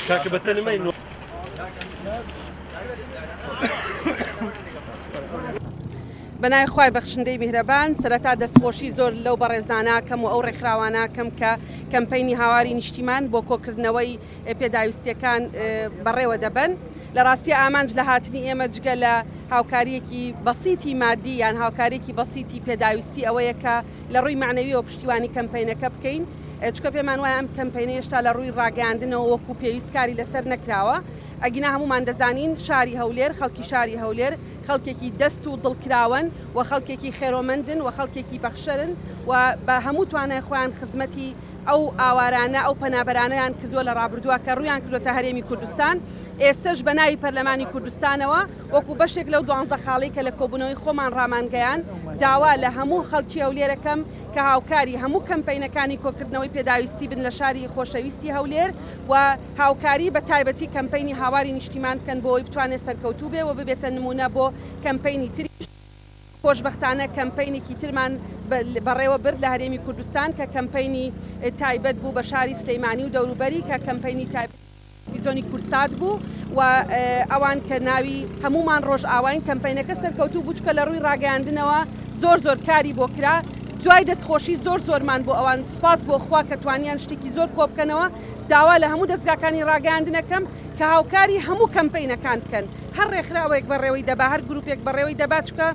كاكا بتاني ما ينو بەنای خوای بەخشندەی میهرەبان سەرەتا دەستخۆشی زۆر لەو بەڕێزاناکەم و ئەو ڕێکخراواناکەم کە کەمپەینی هاواری نیشتیمان بۆ کۆکردنەوەی پێداویستیەکان بەڕێوە دەبن لە ڕاستی ئامانج لە هاتنی ئێمە جگە لە هاوکاریەکی بەسیتی مادی یان هاوکارێکی بەسیتی پێداویستی ئەوەیە کە لە ڕووی معنەوی و پشتیوانی کەمپەینەکە بکەین چکە پێمان وایە ئەم کەمپەینە هێشتا لە ڕووی ڕاگەاندنەوە وەکو پێویست کاری لەسەر نەکراوە ئەگینا هەمومان دەزانین شاری هەولێر خەڵکی شاری هەولێر خەڵکێکی دەست و دڵکراون و خەڵکێکی خێرۆمەندن و خەڵکێکی بەخشەرن و بە هەموو توانای خۆیان خزمەتی ئەو ئاوارانە ئەو پەنابەرانەیان کردووە لە ڕابردووە کە ڕویان کردوتە هەرێمی کوردستان ئێستش بە ناوی پەرلەمانی کوردستانەوە وەکو بەشێک لەو 12 خاڵی کە لە کۆبوونەوەی خۆمان ڕامانگەیان داوا لە هەموو خەڵکی هەولێرەکەم کە هاوکاری هەموو کەمپەینەکانی کۆکردنەوەی پێداویستی بن لە شاری خۆشەویستی هەولێر و هاوکاری بە تایبەتی کەمپەینی هاواری نیشتیمان بکەن بۆ ئەوی بتوانێت سەرکەوتوو بێ و ببێتە نمونە بۆ کەمپەینی تری خۆشبەختانە کەمپەینێکی ترمان بەڕێوە برد لە هەرێمی کوردستان کە کەمپەینی تایبەت بوو بە شاری سلەیمانی و دەوروبەری کە کەمپەینی تایبەتی کورسات بوو و ئەوان کە ناوی هەمومان ڕۆژ ئاواین کەمپەینەکە سەرکەوتوو بووچکە لە ڕووی ڕاگەاندنەوە زۆر کاری بۆ کرا دوای دەستخۆشی زۆرمان بۆ ئەوان سپاس بۆ خوا کە توانیان شتێکی زۆر کۆ بکەنەوە داوا لە هەموو دەستگاکانی ڕاگەاندنەکەم کە هاوکاری هەموو کەمپەینەکان بکەن هەر ڕێکخراوێک بەڕێوەی دەبا هەر گروپێک بەڕێوەی دەبا چکە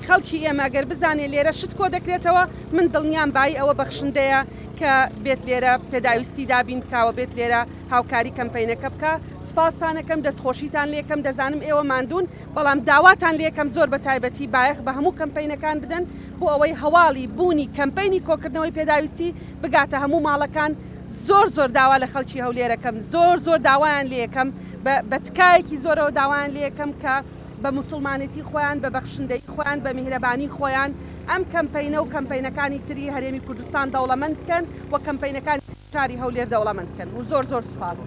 خەڵکی ئێمە گەر بزانێ لێرە شت کۆ دەکرێتەوە من دڵنیام بای ئەوە بەخشندەیە کە بێت لێرە پێداویستی دابین بکاوە بێت لێرە هاوکاری کەمپەینەکە بکە سپاسانەکەم دەستخۆشیتان لێکم دەزانم ئێوە ماندوون بەڵام داواتان لێکم زۆر بە تایبەتی بایەخ بە هەموو کەمپەینەکان بدەن بۆ ئەوەی هەواڵی بوونی کەمپەینی کۆکردنەوەی پێداویستی بگاتە هەموو ماڵەکان زۆر داوا لە خەڵکی هەولێرەکەم زۆر داوایان لێکم بە تکایەکی زۆرەوە داوایان لێکم کە بە موسڵمانێتی خۆیان بە بەخشندەی خۆیان بە میهرەبانی خۆیان ئەم کەمپەینە و کەمپەینەکانی تری هەرێمی کوردستان دەوڵەمەند بکەن و کەمپەینەکانی شاری هەولێر دەوڵەمەند بکەن و زۆر سوپاس.